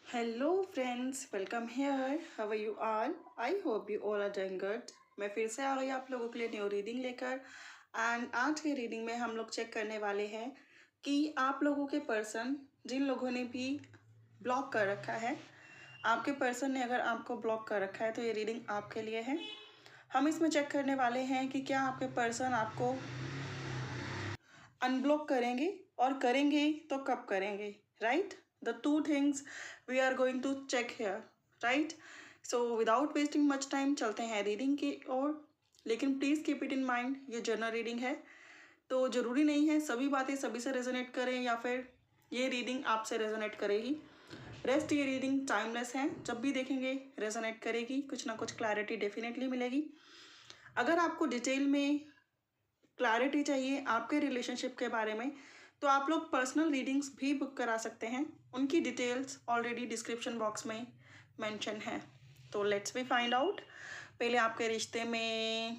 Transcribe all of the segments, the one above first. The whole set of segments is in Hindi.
Hello friends, welcome here. How are you all? I hope you all are doing good. मैं फिर से आ गई आप लोगों के लिए न्यू रीडिंग लेकर। एंड आज की रीडिंग में हम लोग चेक करने वाले हैं कि आप लोगों के पर्सन, जिन लोगों ने भी ब्लॉक कर रखा है, आपके पर्सन ने अगर आपको ब्लॉक कर रखा है तो ये रीडिंग आपके लिए है। हम इसमें चेक करने वाले हैं कि क्या आपके पर्सन आपको अनब्लॉक करेंगे, और करेंगे तो कब करेंगे, right? The two things we are going to check here, right? So without wasting much time चलते हैं रीडिंग की ओर। लेकिन please keep it in mind, ये जनरल रीडिंग है, तो ज़रूरी नहीं है सभी बातें सभी से रेजोनेट करें या फिर ये रीडिंग आपसे रेजोनेट करेगी। रेस्ट ये रीडिंग टाइमलेस है, जब भी देखेंगे रेजोनेट करेगी, कुछ ना कुछ क्लैरिटी डेफिनेटली मिलेगी। अगर आपको डिटेल में क्लैरिटी चाहिए आपके रिलेशनशिप के बारे में तो आप लोग पर्सनल रीडिंग्स भी बुक करा सकते हैं। उनकी डिटेल्स ऑलरेडी डिस्क्रिप्शन बॉक्स में मेंशन है। तो लेट्स बी फाइंड आउट। पहले आपके रिश्ते में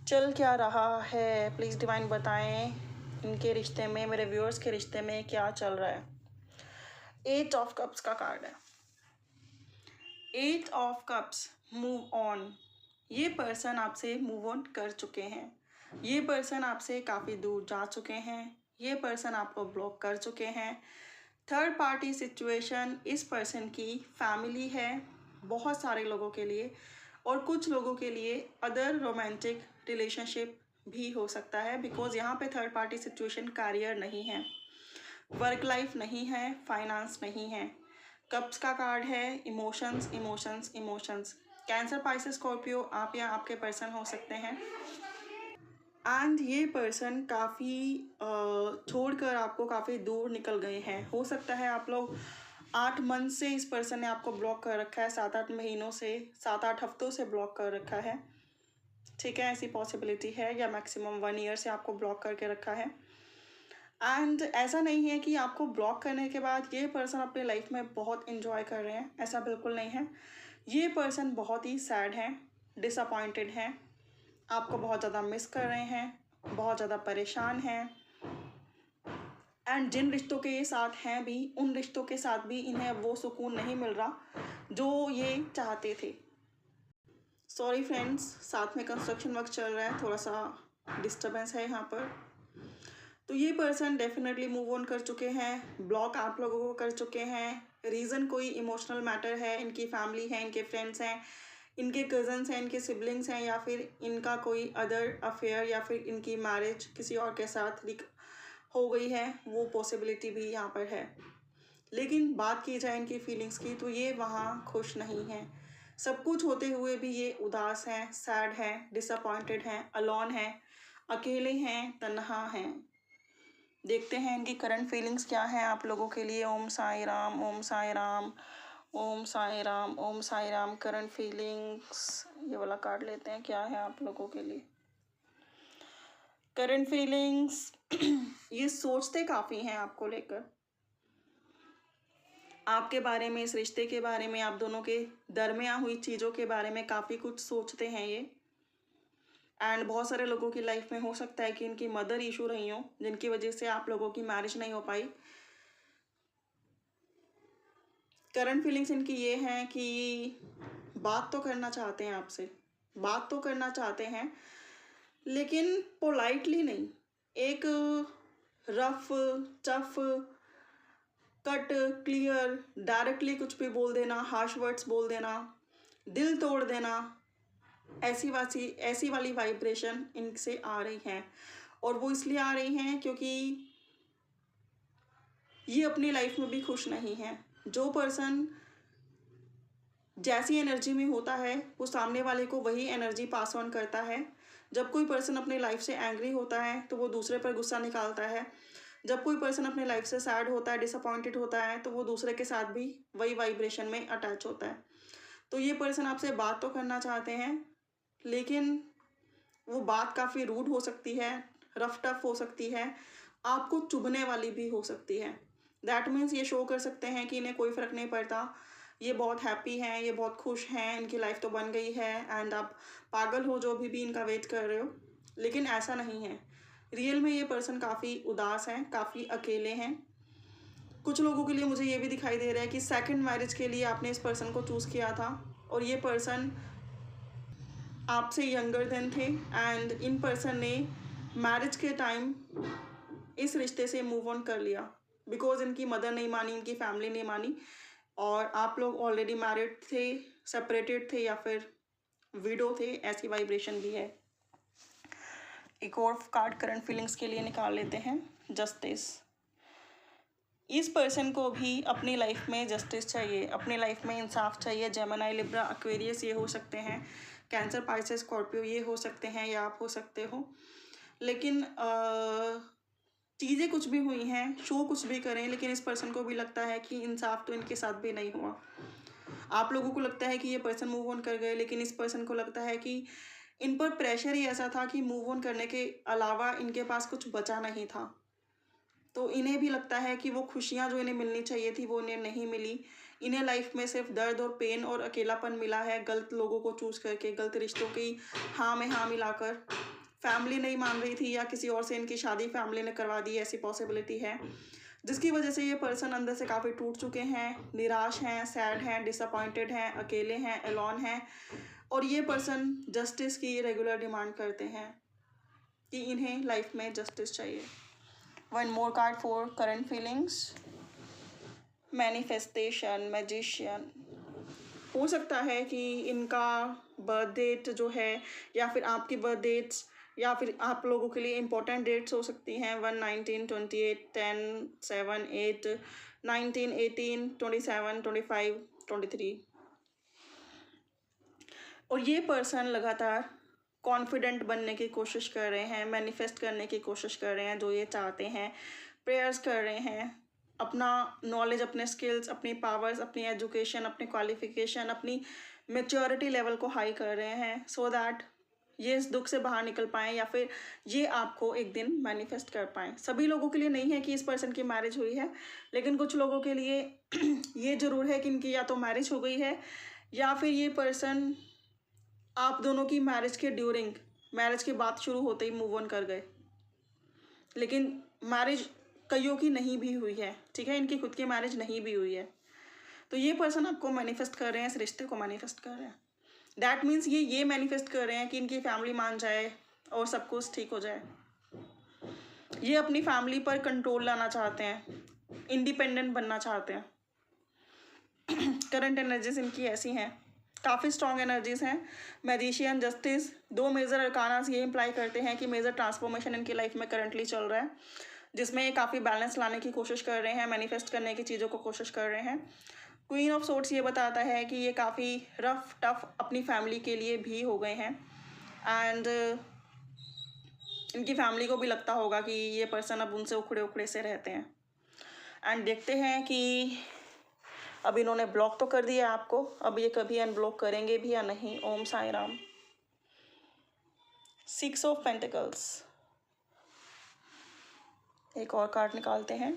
चल क्या रहा है, प्लीज़ डिवाइन बताएं। इनके रिश्ते में, मेरे व्यूअर्स के रिश्ते में क्या चल रहा है। 8 ऑफ कप्स का कार्ड है। 8 ऑफ कप्स, मूव ऑन। ये पर्सन आपसे मूव ऑन कर चुके हैं। ये पर्सन आपसे काफ़ी दूर जा चुके हैं। ये पर्सन आपको ब्लॉक कर चुके हैं। थर्ड पार्टी सिचुएशन इस पर्सन की फैमिली है बहुत सारे लोगों के लिए, और कुछ लोगों के लिए अदर रोमांटिक रिलेशनशिप भी हो सकता है, बिकॉज यहाँ पे थर्ड पार्टी सिचुएशन कैरियर नहीं है, वर्क लाइफ नहीं है, फाइनेंस नहीं है। कप्स का कार्ड है emotions, emotions, emotions. Cancer, Pisces, Scorpio आप या आपके पर्सन हो सकते हैं। एंड ये पर्सन काफ़ी छोड़कर आपको काफ़ी दूर निकल गए हैं। हो सकता है आप लोग 8 मंथ से इस पर्सन ने आपको ब्लॉक कर रखा है, 7-8 महीनों से, 7-8 हफ्तों से ब्लॉक कर रखा है, ठीक है, ऐसी पॉसिबिलिटी है, या मैक्सिमम 1 ईयर से आपको ब्लॉक करके रखा है। एंड ऐसा नहीं है कि आपको ब्लॉक करने के बाद ये पर्सन अपनी लाइफ में बहुत इन्जॉय कर रहे हैं, ऐसा बिल्कुल नहीं है। ये पर्सन बहुत ही सैड हैं, डिसअपॉइंटेड हैं, आपको बहुत ज़्यादा मिस कर रहे हैं, बहुत ज़्यादा परेशान हैं। एंड जिन रिश्तों के ये साथ हैं भी, उन रिश्तों के साथ भी इन्हें वो सुकून नहीं मिल रहा जो ये चाहते थे। सॉरी फ्रेंड्स, साथ में कंस्ट्रक्शन वर्क चल रहा है, थोड़ा सा डिस्टर्बेंस है यहाँ पर। तो ये पर्सन डेफिनेटली मूव ऑन कर चुके हैं, ब्लॉक आप लोगों को कर चुके हैं। रीज़न कोई इमोशनल मैटर है, इनकी फैमिली है, इनके फ्रेंड्स हैं, इनके कज़न्स हैं, इनके सिबलिंग्स हैं, या फिर इनका कोई अदर अफेयर, या फिर इनकी मैरिज किसी और के साथ हो गई है, वो पॉसिबिलिटी भी यहाँ पर है। लेकिन बात की जाए इनकी फीलिंग्स की तो ये वहाँ खुश नहीं हैं। सब कुछ होते हुए भी ये उदास हैं, सैड हैं, डिसअपॉइंटेड हैं, अलोन हैं, अकेले हैं, तन्हा हैं। देखते हैं इनकी करंट फीलिंग्स क्या हैं आप लोगों के लिए। ओम साई राम, ओम साई राम, ओम साई राम, ओम साई राम। करंट फीलिंग्स, ये वाला कार्ड लेते हैं, क्या है आप लोगों के लिए करंट फीलिंग्स। ये सोचते काफ़ी हैं आपको लेकर, आपके बारे में, इस रिश्ते के बारे में, आप दोनों के दरमियान हुई चीज़ों के बारे में काफ़ी कुछ सोचते हैं ये। एंड बहुत सारे लोगों की लाइफ में हो सकता है कि इनकी मदर इशू रही हो, जिनकी वजह से आप लोगों की मैरिज नहीं हो पाई। करंट फीलिंग्स इनकी ये हैं कि बात तो करना चाहते हैं आपसे, बात तो करना चाहते हैं, लेकिन पोलाइटली नहीं, एक rough, tough, cut, clear, directly कुछ भी बोल देना, हार्श वर्ड्स बोल देना, दिल तोड़ देना, ऐसी वाली वाइब्रेशन इनसे आ रही हैं। और वो इसलिए आ रही हैं क्योंकि ये अपनी लाइफ में भी खुश नहीं हैं। जो पर्सन जैसी एनर्जी में होता है वो सामने वाले को वही एनर्जी पास ऑन करता है। जब कोई पर्सन अपने लाइफ से एंग्री होता है तो वो दूसरे पर गुस्सा निकालता है। जब कोई पर्सन अपने लाइफ से सैड होता है, डिसअपॉइंटेड होता है, तो वो दूसरे के साथ भी वही वाइब्रेशन में अटैच होता है। तो ये पर्सन आपसे बात तो करना चाहते हैं, लेकिन वो बात काफ़ी रूड हो सकती है, रफ टफ हो सकती है, आपको चुभने वाली भी हो सकती है। दैट मीन्स ये शो कर सकते हैं कि इन्हें कोई फ़र्क नहीं पड़ता, ये बहुत हैप्पी हैं, ये बहुत खुश हैं, इनकी लाइफ तो बन गई है, एंड आप पागल हो जो भी इनका वेट कर रहे हो। लेकिन ऐसा नहीं है, रियल में ये पर्सन काफ़ी उदास हैं, काफ़ी अकेले हैं। कुछ लोगों के लिए मुझे ये भी दिखाई दे रहा है कि सेकंड मैरिज के लिए आपने इस पर्सन को चूज़ किया था और ये पर्सन आपसे यंगर देन थे एंड इन पर्सन ने मैरिज के टाइम इस रिश्ते से मूव ऑन कर लिया बिकॉज इनकी मदर नहीं मानी, इनकी फैमिली नहीं मानी और आप लोग ऑलरेडी मैरिड थे, सेपरेटेड थे या फिर विडो थे, ऐसी वाइब्रेशन भी है। एक और कार्ड करंट फीलिंग्स के लिए निकाल लेते हैं, जस्टिस। इस पर्सन को भी अपनी लाइफ में जस्टिस चाहिए, अपनी लाइफ में इंसाफ चाहिए। जेमिनी, लिब्रा, एक्वेरियस ये हो सकते हैं, कैंसर, पाइसेस, स्कॉर्पियो ये हो सकते हैं या आप हो सकते हो। लेकिन चीज़ें कुछ भी हुई हैं, शो कुछ भी करें, लेकिन इस पर्सन को भी लगता है कि इंसाफ तो इनके साथ भी नहीं हुआ। आप लोगों को लगता है कि ये पर्सन मूव ऑन कर गए, लेकिन इस पर्सन को लगता है कि इन पर प्रेशर ही ऐसा था कि मूव ऑन करने के अलावा इनके पास कुछ बचा नहीं था। तो इन्हें भी लगता है कि वो खुशियाँ जो इन्हें मिलनी चाहिए थी वो इन्हें नहीं मिली। इन्हें लाइफ में सिर्फ दर्द और पेन और अकेलापन मिला है, गलत लोगों को चूज़ करके, गलत रिश्तों की हाँ में हाँ मिलाकर। फैमिली नहीं मान रही थी या किसी और से इनकी शादी फैमिली ने करवा दी, ऐसी पॉसिबिलिटी है, जिसकी वजह से ये पर्सन अंदर से काफ़ी टूट चुके हैं, निराश हैं, सैड हैं, डिसअपॉइंटेड हैं, अकेले हैं, एलोन हैं। और ये पर्सन जस्टिस की रेगुलर डिमांड करते हैं कि इन्हें लाइफ में जस्टिस चाहिए। One more card for current feelings, manifestation, magician. हो सकता है कि इनका बर्थ डेट जो है या फिर आपकी बर्थ डेट्स या फिर आप लोगों के लिए इम्पोर्टेंट डेट्स हो सकती हैं 1, 19, 28, 10, 7, 8, 19, 18, 27, 25, 23। और ये पर्सन लगातार कॉन्फिडेंट बनने की कोशिश कर रहे हैं, मैनिफेस्ट करने की कोशिश कर रहे हैं जो ये चाहते हैं, प्रेयर्स कर रहे हैं, अपना नॉलेज, अपने स्किल्स, अपनी पावर्स, अपनी एजुकेशन, अपनी क्वालिफिकेशन, अपनी मेच्योरिटी लेवल को हाई कर रहे हैं सो दैट ये इस दुख से बाहर निकल पाएँ या फिर ये आपको एक दिन मैनिफेस्ट कर पाएँ। सभी लोगों के लिए नहीं है कि इस पर्सन की मैरिज हुई है, लेकिन कुछ लोगों के लिए ये ज़रूर है कि इनकी या तो मैरिज हो गई है या फिर ये पर्सन आप दोनों की मैरिज के ड्यूरिंग, मैरिज की बात शुरू होते ही मूव ऑन कर गए। लेकिन मैरिज कईयों की नहीं भी हुई है, ठीक है, इनकी खुद की मैरिज नहीं भी हुई है। तो ये पर्सन आपको मैनिफेस्ट कर रहे हैं, इस रिश्ते को मैनिफेस्ट कर रहे हैं। दैट मीन्स ये मैनिफेस्ट कर रहे हैं कि इनकी फैमिली मान जाए और सब कुछ ठीक हो जाए। ये अपनी फैमिली पर कंट्रोल लाना चाहते हैं, इंडिपेंडेंट बनना चाहते हैं। करंट एनर्जीज इनकी ऐसी हैं, काफ़ी स्ट्रॉन्ग एनर्जीज हैं। मैजिशियन, जस्टिस, दो मेजर अरकानास ये इम्प्लाई करते हैं कि मेजर ट्रांसफॉर्मेशन इनकी लाइफ में करंटली चल रहा है, जिसमें ये काफ़ी बैलेंस लाने की कोशिश कर रहे हैं, मैनिफेस्ट करने की चीज़ों को कोशिश कर रहे हैं। क्वीन ऑफ सोर्ट्स ये बताता है कि ये काफ़ी रफ टफ अपनी फैमिली के लिए भी हो गए हैं एंड इनकी फैमिली को भी लगता होगा कि ये पर्सन अब उनसे उखड़े उखड़े से रहते हैं। एंड देखते हैं कि अब इन्होंने ब्लॉक तो कर दिया आपको, अब ये कभी अनब्लॉक करेंगे भी या नहीं। ओम साई राम। 6 of pentacles. एक और कार्ड निकालते हैं,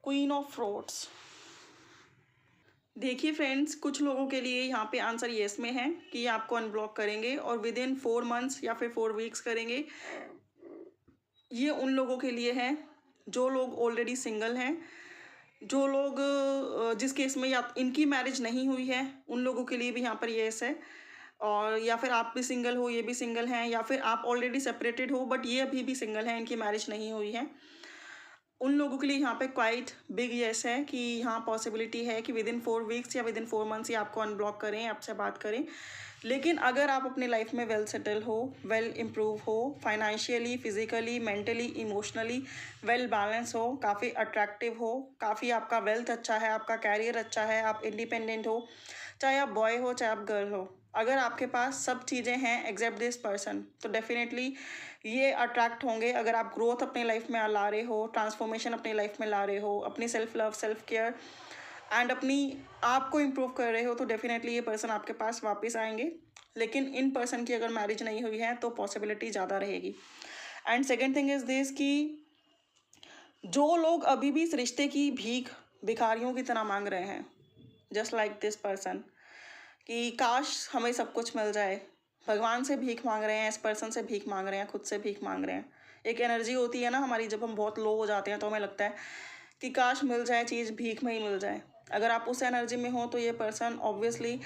क्वीन ऑफ फ्रूट्स। देखिए फ्रेंड्स, कुछ लोगों के लिए यहाँ पे आंसर येस में है कि ये आपको अनब्लॉक करेंगे और विद इन 4 मंथ्स या फिर 4 वीक्स करेंगे। ये उन लोगों के लिए है जो लोग ऑलरेडी सिंगल हैं, जो लोग जिस केस में या इनकी मैरिज नहीं हुई है उन लोगों के लिए भी यहाँ पर येस है। और या फिर आप भी सिंगल हो, ये भी सिंगल हैं, या फिर आप ऑलरेडी सेपरेटेड हो बट ये अभी भी सिंगल हैं, इनकी मैरिज नहीं हुई है, उन लोगों के लिए यहाँ पे क्वाइट बिग येस है कि यहाँ पॉसिबिलिटी है कि विद इन 4 वीक्स या विद इन 4 मंथ्स ये आपको अनब्लॉक करें, आपसे बात करें। लेकिन अगर आप अपनी लाइफ में वेल सेटल हो, वेल इम्प्रूव हो, financially, physically, mentally, emotionally well balance हो, काफ़ी अट्रैक्टिव हो, काफ़ी आपका वेल्थ अच्छा है, आपका कैरियर अच्छा है, आप इंडिपेंडेंट हो, चाहे आप बॉय हो चाहे आप गर्ल हो, अगर आपके पास सब चीज़ें हैं एक्सेप्ट दिस पर्सन, तो डेफिनेटली ये अट्रैक्ट होंगे। अगर आप ग्रोथ अपनी लाइफ में ला रहे हो, ट्रांसफॉर्मेशन अपनी लाइफ में ला रहे हो, अपनी self love, self care and अपनी आप को इम्प्रूव कर रहे हो, तो डेफिनेटली ये पर्सन आपके पास वापस आएंगे। लेकिन इन पर्सन की अगर मैरिज नहीं हुई है तो पॉसिबिलिटी ज़्यादा रहेगी। And second thing is this कि जो लोग अभी भी इस रिश्ते की भीख भिखारियों की तरह मांग रहे हैं, जस्ट लाइक दिस पर्सन, कि काश हमें सब कुछ मिल जाए, भगवान से भीख मांग रहे हैं, इस पर्सन से भीख मांग रहे हैं, खुद से भीख मांग रहे हैं। एक एनर्जी होती है ना हमारी, जब हम बहुत लो हो जाते हैं तो हमें लगता है कि काश मिल जाए चीज़, भीख में ही मिल जाए। अगर आप उस एनर्जी में हो तो ये पर्सन ऑब्वियसली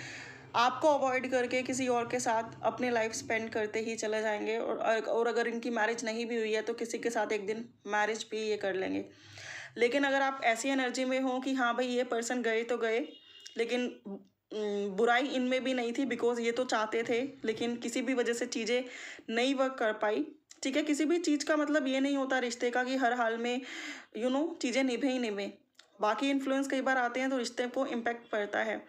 आपको अवॉइड करके किसी और के साथ अपनी लाइफ स्पेंड करते ही चले जाएंगे। और अगर इनकी मैरिज नहीं भी हुई है तो किसी के साथ एक दिन मैरिज भी ये कर लेंगे। लेकिन अगर आप ऐसी एनर्जी में हो कि हाँ भाई ये पर्सन गए तो गए, लेकिन बुराई इनमें भी नहीं थी, बिकॉज ये तो चाहते थे लेकिन किसी भी वजह से चीज़ें नहीं वर्क कर पाई। ठीक है, किसी भी चीज़ का मतलब ये नहीं होता रिश्ते का कि हर हाल में चीज़ें निभे ही निभे। बाकी इन्फ्लुएंस कई बार आते हैं तो रिश्ते को इम्पैक्ट पड़ता है।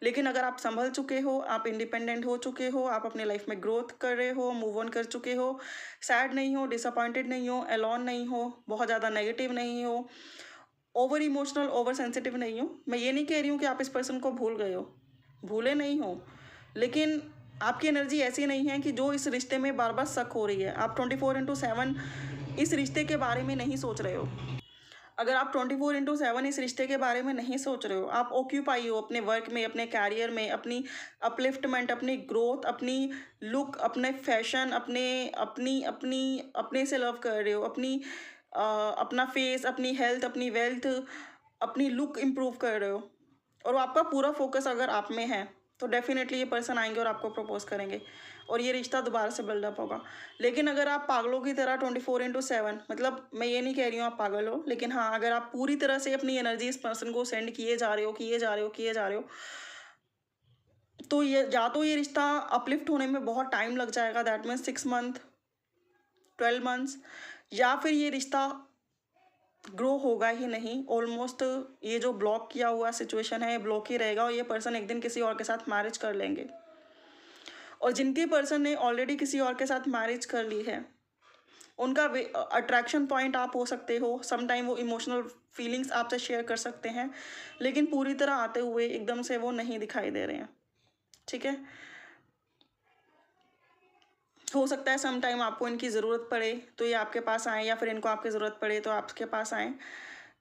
लेकिन अगर आप संभल चुके हो, आप इंडिपेंडेंट हो चुके हो, आप अपने लाइफ में ग्रोथ कर रहे हो, मूव ऑन कर चुके हो, सैड नहीं हो, डिसअपॉइंटेड नहीं हो, अलोन नहीं हो, बहुत ज़्यादा नेगेटिव नहीं हो, ओवर इमोशनल, ओवर सेंसिटिव नहीं हो। मैं ये नहीं कह रही हूँ कि आप इस पर्सन को भूल गए हो, भूले नहीं हो, लेकिन आपकी एनर्जी ऐसी नहीं है कि जो इस रिश्ते में बार बार शक हो रही है। आप 24/7 इस रिश्ते के बारे में नहीं सोच रहे हो। अगर आप 24/7 इस रिश्ते के बारे में नहीं सोच रहे हो, आप ऑक्यूपाई हो अपने वर्क में, अपने कैरियर में, अपनी अपलिफ्टमेंट, अपनी ग्रोथ, अपनी लुक, अपने फैशन, अपने से लव कर रहे हो, अपना फेस, अपनी हेल्थ, अपनी वेल्थ, अपनी लुक इम्प्रूव कर रहे हो, और आपका पूरा फोकस अगर आप में है तो डेफिनेटली ये पर्सन आएंगे और आपको प्रपोज करेंगे और ये रिश्ता दोबारा से बिल्डअप होगा। लेकिन अगर आप पागलों की तरह 24/7, मतलब मैं ये नहीं कह रही हूँ आप पागल हो, लेकिन हाँ अगर आप पूरी तरह से अपनी एनर्जी इस पर्सन को सेंड किए जा रहे हो, तो ये रिश्ता अपलिफ्ट होने में बहुत टाइम लग जाएगा। दैट मीन्स 6 मंथ, 12 मंथ्स, या फिर ये रिश्ता ग्रो होगा ही नहीं। ऑलमोस्ट ये जो ब्लॉक किया हुआ सिचुएशन है ये ब्लॉक ही रहेगा और ये पर्सन एक दिन किसी और के साथ मैरिज कर लेंगे। और जिनके पर्सन ने ऑलरेडी किसी और के साथ मैरिज कर ली है उनका अट्रैक्शन पॉइंट आप हो सकते हो। समटाइम वो इमोशनल फीलिंग्स आपसे शेयर कर सकते हैं, लेकिन पूरी तरह आते हुए एकदम से वो नहीं दिखाई दे रहे हैं। ठीक है, हो सकता है समटाइम आपको इनकी ज़रूरत पड़े तो ये आपके पास आए, या फिर इनको आपकी ज़रूरत पड़े तो आपके पास आए।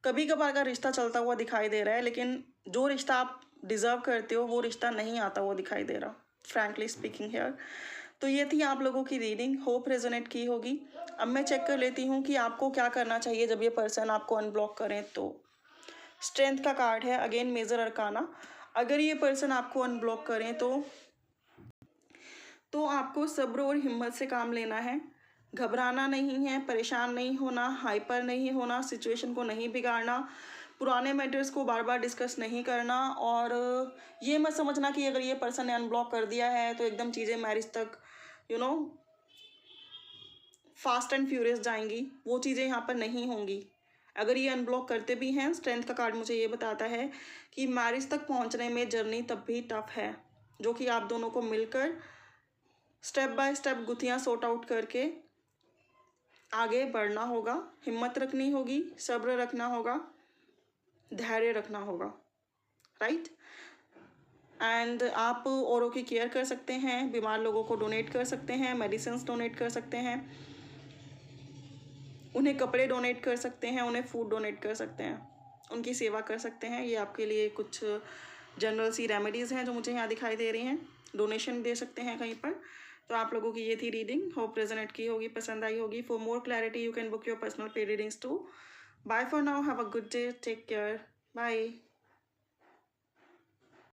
कभी कभार का रिश्ता चलता हुआ दिखाई दे रहा है, लेकिन जो रिश्ता आप डिज़र्व करते हो वो रिश्ता नहीं आता हुआ दिखाई दे रहा, फ्रैंकली स्पीकिंग हियर। तो ये थी आप लोगों की रीडिंग, होप रेजोनेट की होगी। अब मैं चेक कर लेती हूँ कि आपको क्या करना चाहिए जब ये पर्सन आपको अनब्लॉक करें। तो स्ट्रेंथ का कार्ड है, अगेन मेजर अरकाना। अगर ये पर्सन आपको अनब्लॉक करें तो आपको सब्र और हिम्मत से काम लेना है। घबराना नहीं है, परेशान नहीं होना, हाइपर नहीं होना, सिचुएशन को नहीं बिगाड़ना, पुराने मैटर्स को बार बार डिस्कस नहीं करना, और ये मत समझना कि अगर ये पर्सन ने अनब्लॉक कर दिया है तो एकदम चीज़ें मैरिज तक फास्ट एंड फ्यूरियस जाएंगी। वो चीज़ें यहाँ पर नहीं होंगी। अगर ये अनब्लॉक करते भी हैं, स्ट्रेंथ का कार्ड मुझे ये बताता है कि मैरिज तक पहुँचने में जर्नी तब भी टफ है, जो कि आप दोनों को मिलकर स्टेप बाय स्टेप गुत्थियाँ सॉर्ट आउट करके आगे बढ़ना होगा। हिम्मत रखनी होगी, सब्र रखना होगा, धैर्य रखना होगा, राइट। एंड आप औरों की केयर कर सकते हैं, बीमार लोगों को डोनेट कर सकते हैं, मेडिसिन डोनेट कर सकते हैं, उन्हें कपड़े डोनेट कर सकते हैं, उन्हें फूड डोनेट कर सकते हैं, उनकी सेवा कर सकते हैं। ये आपके लिए कुछ जनरल सी रेमेडीज़ हैं जो मुझे यहाँ दिखाई दे रही हैं। डोनेशन दे सकते हैं कहीं पर। तो आप लोगों की ये थी रीडिंग, होप रेजोनेट की होगी, पसंद आई होगी। For more clarity you can book your personal paid readings too. Bye for now, have a good day, take care, bye.